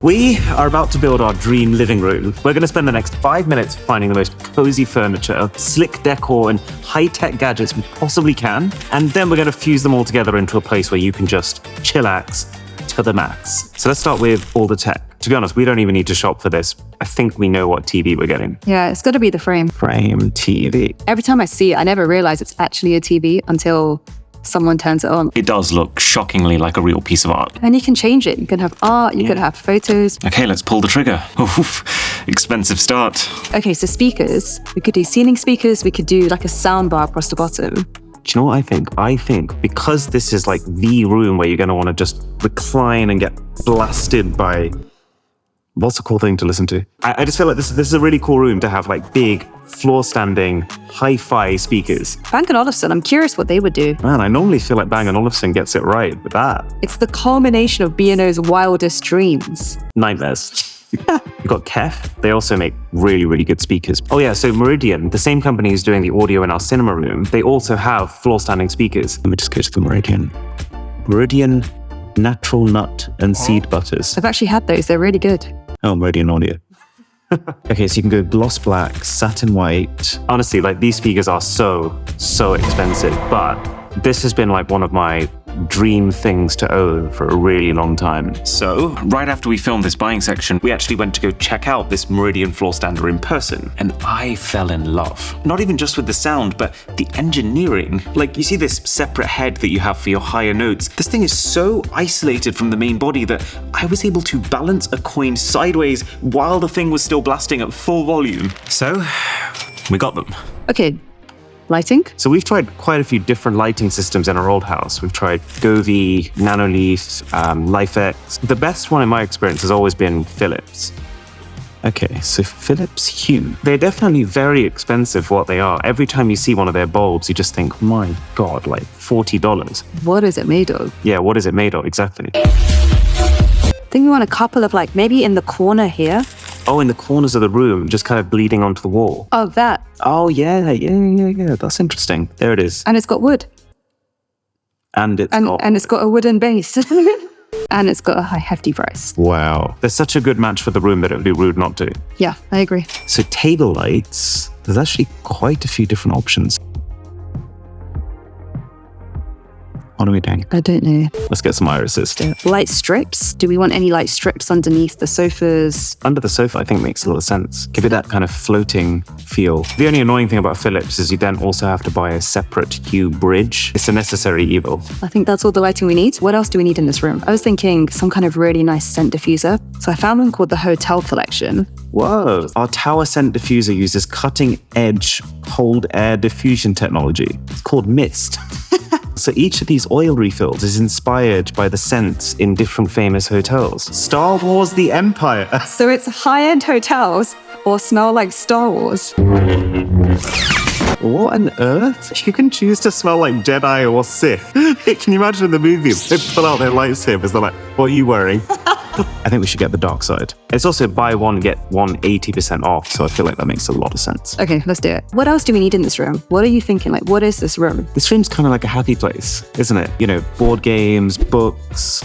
We are about to build our dream living room. We're going to spend the next 5 minutes finding the most cozy furniture, slick decor, and high-tech gadgets we possibly can. And then we're going to fuse them all together into a place where you can just chillax to the max. So let's start with all the tech. To be honest, we don't even need to shop for this. I think we know what TV we're getting. Yeah, it's got to be the frame. Frame TV. Every time I see it, I never realize it's actually a TV until someone turns it on. It does look shockingly like a real piece of art. And you can change it. You can have art, you can have photos. Okay, let's pull the trigger. Oof, expensive start. Okay, so speakers. We could do ceiling speakers. We could do like a sound bar across the bottom. Do you know what I think? I think because this is like the room where you're going to want to just recline and get blasted by... What's a cool thing to listen to? I just feel like this is a really cool room to have like big, floor-standing, hi-fi speakers. Bang & Olufsen, I'm curious what they would do. Man, I normally feel like Bang & Olufsen gets it right with that. It's the culmination of B&O's wildest dreams. Nightmares. You've got Kef. They also make really, really good speakers. Oh yeah, so Meridian, the same company who's doing the audio in our cinema room, they also have floor-standing speakers. Let me just go to the Meridian. Meridian natural nut and seed butters. I've actually had those. They're really good. Oh, Meridian audio. Okay, so you can go gloss black, satin white. Honestly, like these speakers are so expensive, but this has been like one of my dream things to own for a really long time. So, right after we filmed this buying section, we actually went to go check out this Meridian floor stander in person, and I fell in love. Not even just with the sound, but the engineering. Like, you see this separate head that you have for your higher notes. This thing is so isolated from the main body that I was able to balance a coin sideways while the thing was still blasting at full volume. So, we got them. Okay. Lighting? So we've tried quite a few different lighting systems in our old house. We've tried Govee, Nanoleaf, LifeX. The best one in my experience has always been Philips. Okay, so Philips Hue. They're definitely very expensive for what they are. Every time you see one of their bulbs, you just think, my God, like $40. What is it made of? Yeah, what is it made of? Exactly. I think we want a couple of like, maybe in the corner here. Oh, in the corners of the room, just kind of bleeding onto the wall. Oh, that. Oh, yeah. That's interesting. There it is. And it's got wood. And it's got a wooden base. And it's got a high hefty price. Wow. They're such a good match for the room that it would be rude not to. Yeah, I agree. So table lights, there's actually quite a few different options. What are we doing? I don't know. Let's get some irises. Light strips? Do we want any light strips underneath the sofas? Under the sofa, I think makes a lot of sense. Give it that kind of floating feel. The only annoying thing about Philips is you then also have to buy a separate Hue bridge. It's a necessary evil. I think that's all the lighting we need. What else do we need in this room? I was thinking some kind of really nice scent diffuser. So I found one called the Hotel Collection. Whoa. Our tower scent diffuser uses cutting-edge cold air diffusion technology. It's called Mist. So each of these oil refills is inspired by the scents in different famous hotels. Star Wars: The Empire. So it's high-end hotels or smell like Star Wars. What on earth? You can choose to smell like Jedi or Sith. Can you imagine in the movies, they pull out their lightsabers, they're like, what are you wearing? I think we should get the dark side. It's also buy one, get one 80% off, so I feel like that makes a lot of sense. Okay, let's do it. What else do we need in this room? What are you thinking? Like, what is this room? This room's kind of like a happy place, isn't it? You know, board games, books,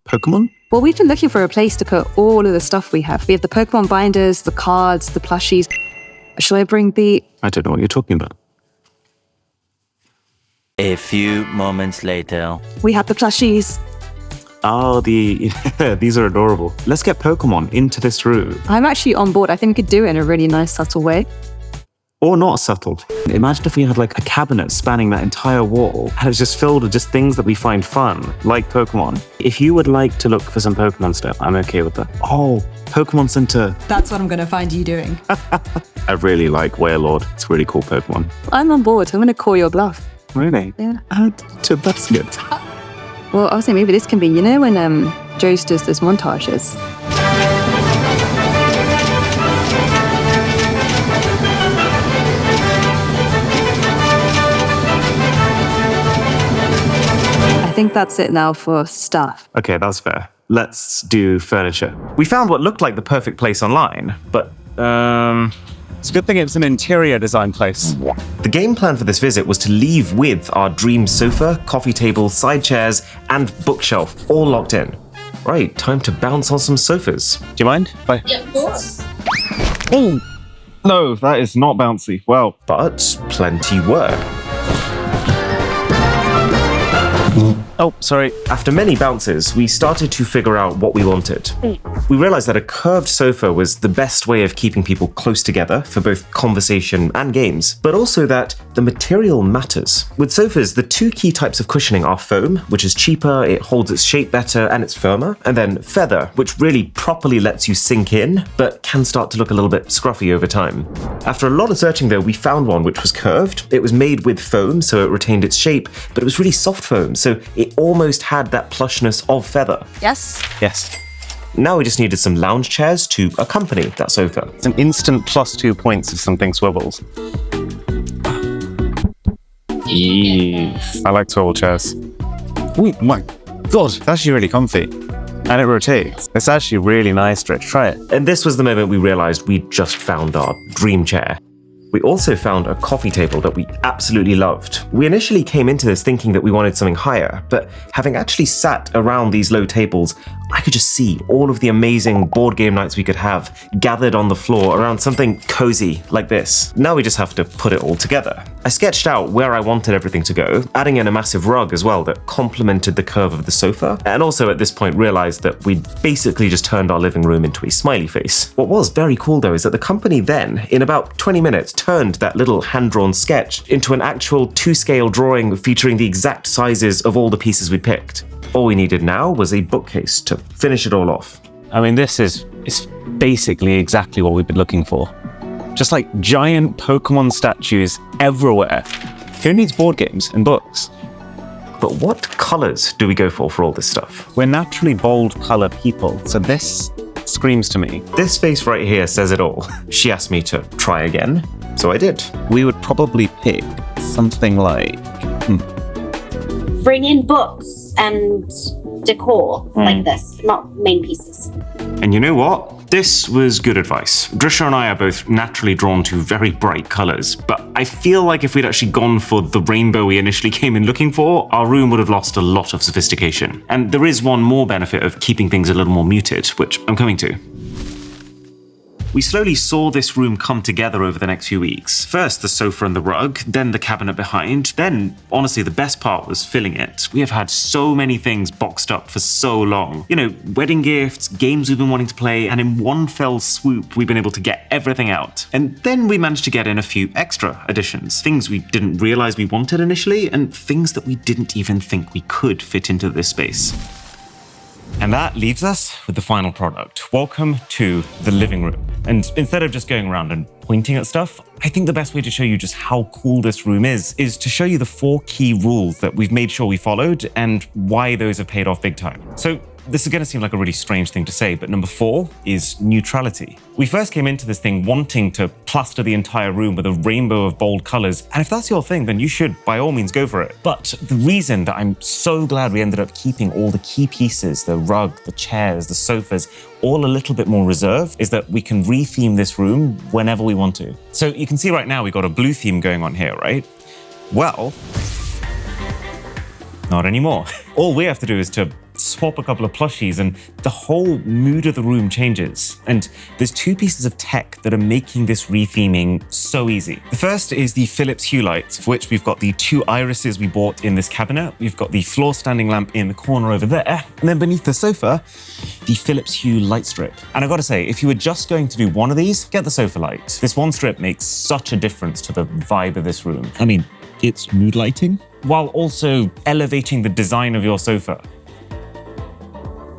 Pokemon? Well, we've been looking for a place to put all of the stuff we have. We have the Pokemon binders, the cards, the plushies. Should I bring the... I don't know what you're talking about. A few moments later. We have the plushies. Oh, these are adorable. Let's get Pokemon into this room. I'm actually on board. I think we could do it in a really nice, subtle way. Or not subtle. Imagine if we had like a cabinet spanning that entire wall and it's just filled with just things that we find fun, like Pokemon. If you would like to look for some Pokemon stuff, I'm okay with that. Oh, Pokemon Center. That's what I'm going to find you doing. I really like Wailord. It's a really cool Pokemon. I'm on board. I'm going to call your bluff. Really? Yeah. That's good. Well, I was saying maybe this can be, you know when Joe's does those montages? I think that's it now for stuff. Okay, that's fair. Let's do furniture. We found what looked like the perfect place online, but it's a good thing it's an interior design place. The game plan for this visit was to leave with our dream sofa, coffee table, side chairs, and bookshelf all locked in. Right, time to bounce on some sofas. Do you mind? Bye. Yeah, of course. Oh, no, that is not bouncy. Wow. But plenty were. Oh, sorry. After many bounces, we started to figure out what we wanted. We realized that a curved sofa was the best way of keeping people close together for both conversation and games, but also that the material matters. With sofas, the two key types of cushioning are foam, which is cheaper, it holds its shape better, and it's firmer, and then feather, which really properly lets you sink in, but can start to look a little bit scruffy over time. After a lot of searching though, we found one which was curved. It was made with foam, so it retained its shape, but it was really soft foam, so it almost had that plushness of feather. Yes? Yes. Now we just needed some lounge chairs to accompany that sofa. It's an instant +2 points if something swivels. I like swivel chairs. Oh my god, it's actually really comfy. And it rotates. It's actually really nice, Rich. Try it. And this was the moment we realized we'd just found our dream chair. We also found a coffee table that we absolutely loved. We initially came into this thinking that we wanted something higher, but having actually sat around these low tables, I could just see all of the amazing board game nights we could have gathered on the floor around something cozy like this. Now we just have to put it all together. I sketched out where I wanted everything to go, adding in a massive rug as well that complemented the curve of the sofa, and also at this point realized that we'd basically just turned our living room into a smiley face. What was very cool though is that the company then, in about 20 minutes, turned that little hand-drawn sketch into an actual 2-scale drawing featuring the exact sizes of all the pieces we picked. All we needed now was a bookcase to finish it all off. I mean, this is basically exactly what we've been looking for. Just like giant Pokemon statues everywhere. Who needs board games and books? But what colors do we go for all this stuff? We're naturally bold color people, so this screams to me. This face right here says it all. She asked me to try again, so I did. We would probably pick something like... Bring in books and decor like this, not main pieces. And you know what? This was good advice. Drisha and I are both naturally drawn to very bright colors, but I feel like if we'd actually gone for the rainbow we initially came in looking for, our room would have lost a lot of sophistication. And there is one more benefit of keeping things a little more muted, which I'm coming to. We slowly saw this room come together over the next few weeks. First the sofa and the rug, then the cabinet behind, then, honestly, the best part was filling it. We have had so many things boxed up for so long. You know, wedding gifts, games we've been wanting to play, and in one fell swoop, we've been able to get everything out. And then we managed to get in a few extra additions, things we didn't realize we wanted initially, and things that we didn't even think we could fit into this space. And that leaves us with the final product. Welcome to the living room. And instead of just going around and pointing at stuff, I think the best way to show you just how cool this room is to show you the 4 key rules that we've made sure we followed and why those have paid off big time. So this is going to seem like a really strange thing to say, but number 4 is neutrality. We first came into this thing wanting to plaster the entire room with a rainbow of bold colors, and if that's your thing, then you should by all means go for it. But the reason that I'm so glad we ended up keeping all the key pieces, the rug, the chairs, the sofas, all a little bit more reserved, is that we can re-theme this room whenever we want to. So you can see right now we've got a blue theme going on here, right? Well, not anymore. All we have to do is to swap a couple of plushies and the whole mood of the room changes. And there's 2 pieces of tech that are making this retheming so easy. The first is the Philips Hue lights, for which we've got the 2 irises we bought in this cabinet. We've got the floor standing lamp in the corner over there. And then beneath the sofa, the Philips Hue light strip. And I've got to say, if you were just going to do one of these, get the sofa light. This one strip makes such a difference to the vibe of this room. I mean, it's mood lighting, while also elevating the design of your sofa.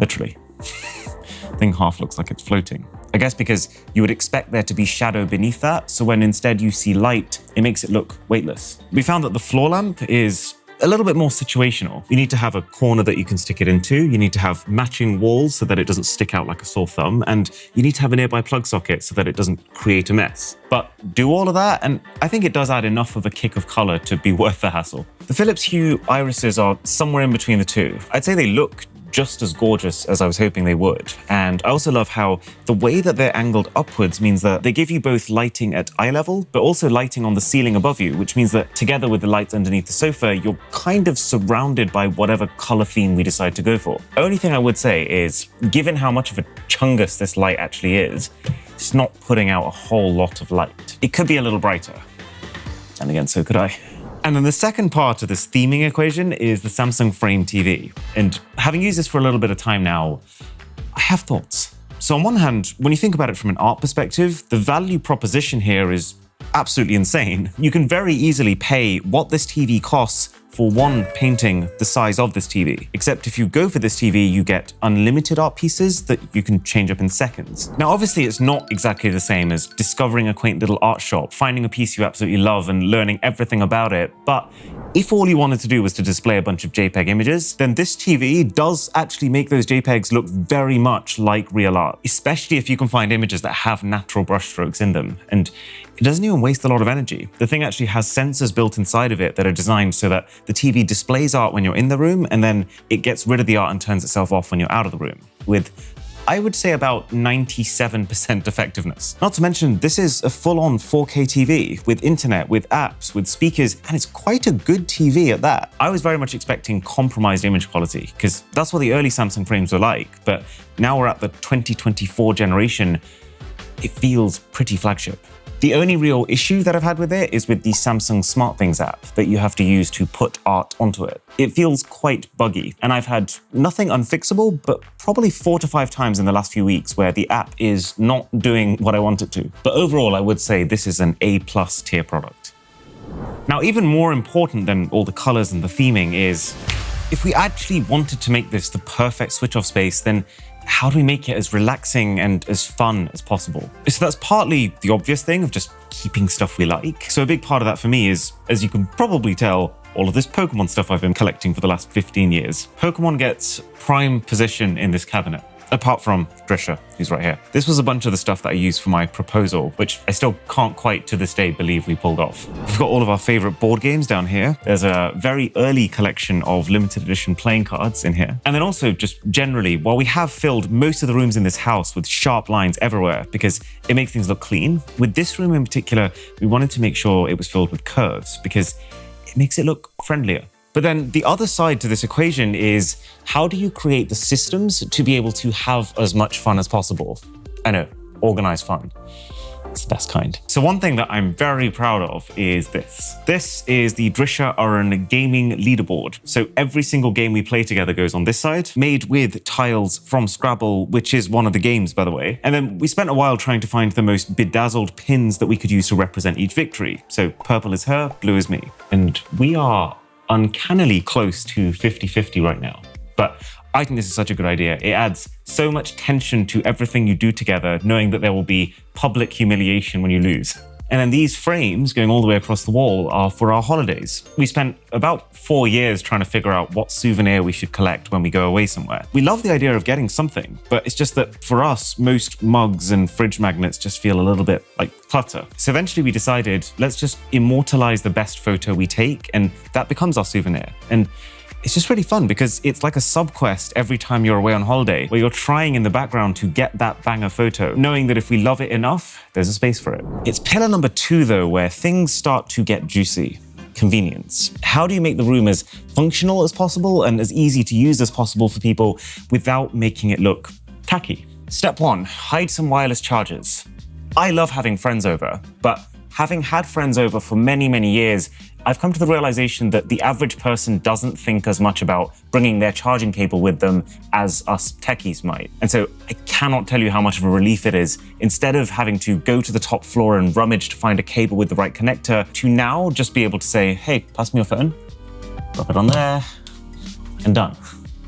Literally. The thing half looks like it's floating. I guess because you would expect there to be shadow beneath that, so when instead you see light, it makes it look weightless. We found that the floor lamp is a little bit more situational. You need to have a corner that you can stick it into, you need to have matching walls so that it doesn't stick out like a sore thumb, and you need to have a nearby plug socket so that it doesn't create a mess. But do all of that, and I think it does add enough of a kick of color to be worth the hassle. The Philips Hue irises are somewhere in between the 2. I'd say they look just as gorgeous as I was hoping they would. And I also love how the way that they're angled upwards means that they give you both lighting at eye level, but also lighting on the ceiling above you, which means that together with the lights underneath the sofa, you're kind of surrounded by whatever color theme we decide to go for. Only thing I would say is, given how much of a chungus this light actually is, it's not putting out a whole lot of light. It could be a little brighter. And again, so could I. And then the second part of this theming equation is the Samsung Frame TV. And having used this for a little bit of time now, I have thoughts. So on one hand, when you think about it from an art perspective, the value proposition here is absolutely insane. You can very easily pay what this TV costs for one painting the size of this TV. Except if you go for this TV, you get unlimited art pieces that you can change up in seconds. Now, obviously, it's not exactly the same as discovering a quaint little art shop, finding a piece you absolutely love and learning everything about it. But if all you wanted to do was to display a bunch of JPEG images, then this TV does actually make those JPEGs look very much like real art, especially if you can find images that have natural brushstrokes in them. And it doesn't even waste a lot of energy. The thing actually has sensors built inside of it that are designed so that the TV displays art when you're in the room, and then it gets rid of the art and turns itself off when you're out of the room, with, I would say, about 97% effectiveness. Not to mention, this is a full-on 4K TV with internet, with apps, with speakers, and it's quite a good TV at that. I was very much expecting compromised image quality, because that's what the early Samsung frames were like, but now we're at the 2024 generation, it feels pretty flagship. The only real issue that I've had with it is with the Samsung SmartThings app that you have to use to put art onto it. It feels quite buggy, and I've had nothing unfixable, but probably 4 to 5 times in the last few weeks where the app is not doing what I want it to. But overall, I would say this is an A+ tier product. Now, even more important than all the colors and the theming is, if we actually wanted to make this the perfect switch-off space, then how do we make it as relaxing and as fun as possible? So that's partly the obvious thing of just keeping stuff we like. So a big part of that for me is, as you can probably tell, all of this Pokemon stuff I've been collecting for the last 15 years. Pokemon gets prime position in this cabinet, apart from Drisha, who's right here. This was a bunch of the stuff that I used for my proposal, which I still can't quite to this day believe we pulled off. We've got all of our favorite board games down here. There's a very early collection of limited edition playing cards in here. And then also just generally, while we have filled most of the rooms in this house with sharp lines everywhere because it makes things look clean, with this room in particular, we wanted to make sure it was filled with curves because it makes it look friendlier. But then the other side to this equation is, how do you create the systems to be able to have as much fun as possible? I know, organized fun. It's the best kind. So one thing that I'm very proud of is this. This is the Drisha Urn gaming leaderboard. So every single game we play together goes on this side, made with tiles from Scrabble, which is one of the games, by the way. And then we spent a while trying to find the most bedazzled pins that we could use to represent each victory. So purple is her, blue is me. And we are uncannily close to 50-50 right now. But I think this is such a good idea. It adds so much tension to everything you do together, knowing that there will be public humiliation when you lose. And then these frames going all the way across the wall are for our holidays. We spent about 4 years trying to figure out what souvenir we should collect when we go away somewhere. We love the idea of getting something, but it's just that for us, most mugs and fridge magnets just feel a little bit like clutter. So eventually we decided, let's just immortalize the best photo we take, and that becomes our souvenir. And it's just really fun because it's like a sub-quest every time you're away on holiday, where you're trying in the background to get that banger photo, knowing that if we love it enough, there's a space for it. It's pillar number 2, though, where things start to get juicy. Convenience. How do you make the room as functional as possible and as easy to use as possible for people without making it look tacky? Step 1, hide some wireless chargers. I love having friends over, but having had friends over for many, many years, I've come to the realization that the average person doesn't think as much about bringing their charging cable with them as us techies might. And so I cannot tell you how much of a relief it is, instead of having to go to the top floor and rummage to find a cable with the right connector, to now just be able to say, hey, pass me your phone, drop it on there, and done.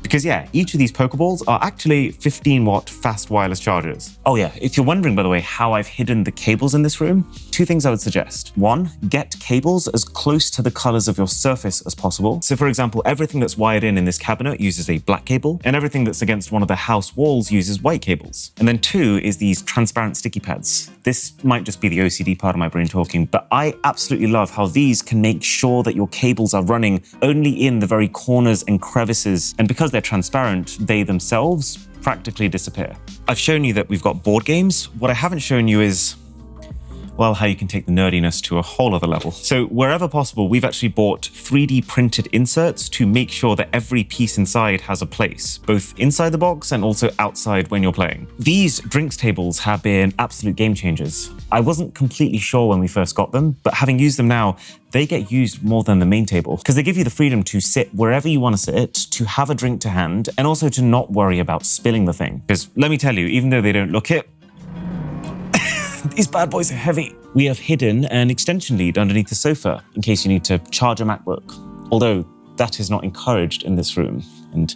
Because yeah, each of these Pokeballs are actually 15-watt fast wireless chargers. Oh yeah, if you're wondering, by the way, how I've hidden the cables in this room, 2 things I would suggest. 1, get cables as close to the colors of your surface as possible. So for example, everything that's wired in this cabinet uses a black cable, and everything that's against one of the house walls uses white cables. And then 2 is these transparent sticky pads. This might just be the OCD part of my brain talking, but I absolutely love how these can make sure that your cables are running only in the very corners and crevices. And because they're they're transparent, they themselves practically disappear. I've shown you that we've got board games. What I haven't shown you is, well, how you can take the nerdiness to a whole other level. So wherever possible, we've actually bought 3D printed inserts to make sure that every piece inside has a place, both inside the box and also outside when you're playing. These drinks tables have been absolute game changers. I wasn't completely sure when we first got them, but having used them now, they get used more than the main table because they give you the freedom to sit wherever you want to sit, to have a drink to hand, and also to not worry about spilling the thing. Because let me tell you, even though they don't look it, these bad boys are heavy. We have hidden an extension lead underneath the sofa in case you need to charge a MacBook. Although that is not encouraged in this room, and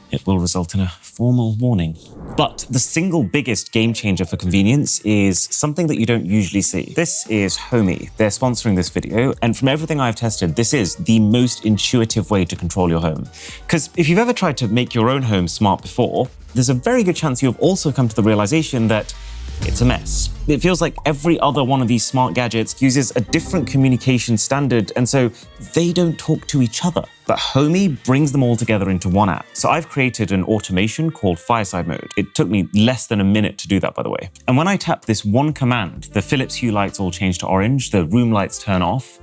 it will result in a formal warning. But the single biggest game changer for convenience is something that you don't usually see. This is Homey. They're sponsoring this video, and from everything I've tested, this is the most intuitive way to control your home. Because if you've ever tried to make your own home smart before, there's a very good chance you've also come to the realization that it's a mess. It feels like every other one of these smart gadgets uses a different communication standard, and so they don't talk to each other. But Homey brings them all together into one app. So I've created an automation called Fireside Mode. It took me less than a minute to do that, by the way. And when I tap this one command, the Philips Hue lights all change to orange, the room lights turn off,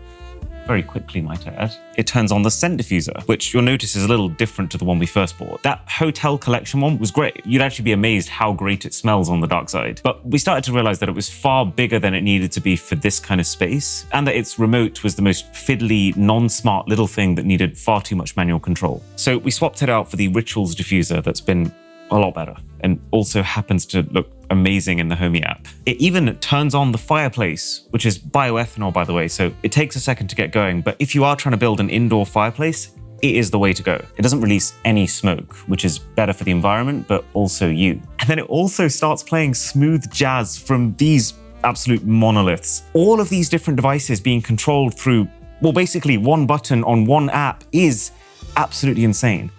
very quickly, might I add. It turns on the scent diffuser, which you'll notice is a little different to the one we first bought. That hotel collection one was great. You'd actually be amazed how great it smells on the dark side. But we started to realize that it was far bigger than it needed to be for this kind of space, and that its remote was the most fiddly, non-smart little thing that needed far too much manual control. So we swapped it out for the Rituals diffuser that's been a lot better, and also happens to look amazing in the Homey app. It even turns on the fireplace, which is bioethanol, by the way, so it takes a second to get going, but if you are trying to build an indoor fireplace, it is the way to go. It doesn't release any smoke, which is better for the environment, but also you. And then it also starts playing smooth jazz from these absolute monoliths. All of these different devices being controlled through, well, basically one button on one app is absolutely insane.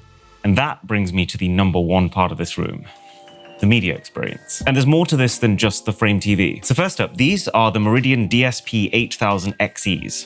And that brings me to the number one part of this room, the media experience. And there's more to this than just the frame TV. So first up, these are the Meridian DSP 8000 XEs.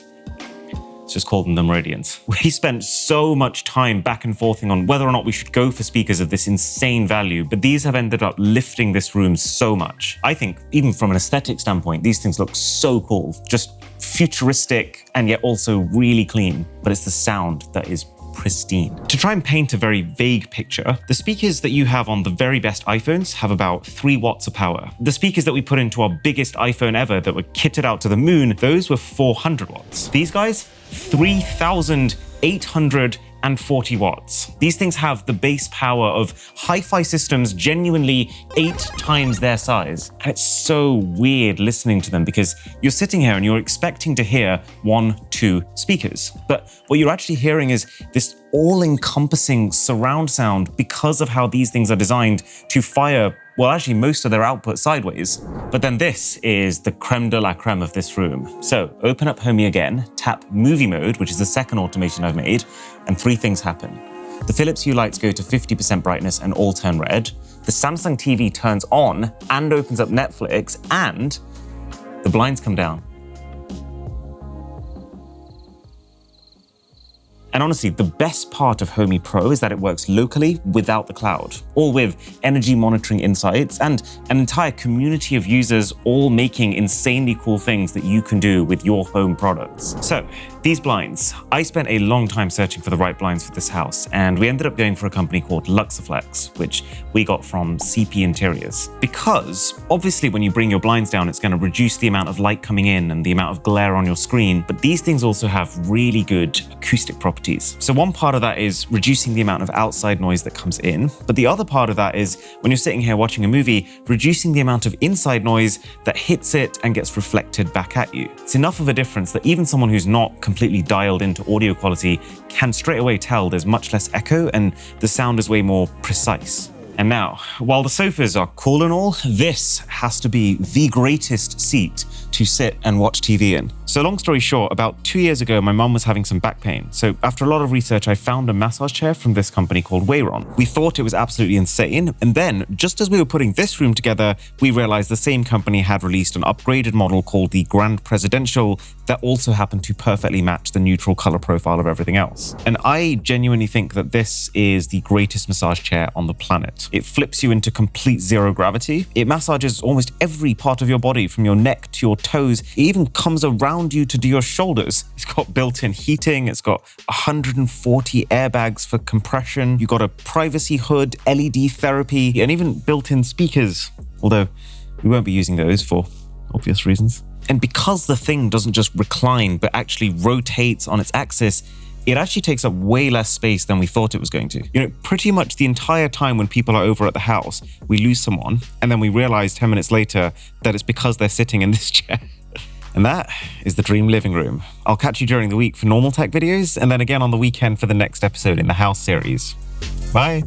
Let's just call them the Meridians. We spent so much time back and forthing on whether or not we should go for speakers of this insane value, but these have ended up lifting this room so much. I think, even from an aesthetic standpoint, these things look so cool. Just futuristic and yet also really clean. But it's the sound that is pristine. To try and paint a very vague picture, the speakers that you have on the very best iPhones have about 3 watts of power. The speakers that we put into our biggest iPhone ever that were kitted out to the moon, those were 400 watts. These guys, 3,840 watts. These things have the base power of hi-fi systems genuinely 8 times their size. And it's so weird listening to them because you're sitting here and you're expecting to hear 1, 2 speakers. But what you're actually hearing is this all-encompassing surround sound because of how these things are designed to fire, well, actually most of their output sideways. But then this is the creme de la creme of this room. So open up Homey again, tap movie mode, which is the second automation I've made, and 3 things happen. The Philips Hue lights go to 50% brightness and all turn red. The Samsung TV turns on and opens up Netflix, and the blinds come down. And honestly, the best part of Homey Pro is that it works locally without the cloud, all with energy monitoring insights and an entire community of users all making insanely cool things that you can do with your home products. So these blinds, I spent a long time searching for the right blinds for this house, and we ended up going for a company called Luxaflex, which we got from CP Interiors. Because obviously when you bring your blinds down, it's going to reduce the amount of light coming in and the amount of glare on your screen, but these things also have really good acoustic properties. So one part of that is reducing the amount of outside noise that comes in, but the other part of that is when you're sitting here watching a movie, reducing the amount of inside noise that hits it and gets reflected back at you. It's enough of a difference that even someone who's not completely dialed into audio quality can straight away tell there's much less echo and the sound is way more precise. And now, while the sofas are cool and all, this has to be the greatest seat to sit and watch TV in. So long story short, about 2 years ago, my mum was having some back pain. So after a lot of research, I found a massage chair from this company called Wayron. We thought it was absolutely insane. And then just as we were putting this room together, we realized the same company had released an upgraded model called the Grand Presidential that also happened to perfectly match the neutral color profile of everything else. And I genuinely think that this is the greatest massage chair on the planet. It flips you into complete zero gravity. It massages almost every part of your body from your neck to your toes. It even comes around you to do your shoulders. It's got built-in heating. It's got 140 airbags for compression. You've got a privacy hood, LED therapy, and even built-in speakers. Although we won't be using those for obvious reasons. And because the thing doesn't just recline, but actually rotates on its axis, it actually takes up way less space than we thought it was going to. You know, pretty much the entire time when people are over at the house, we lose someone, and then we realize 10 minutes later that it's because they're sitting in this chair. And that is the dream living room. I'll catch you during the week for normal tech videos, and then again on the weekend for the next episode in the house series. Bye.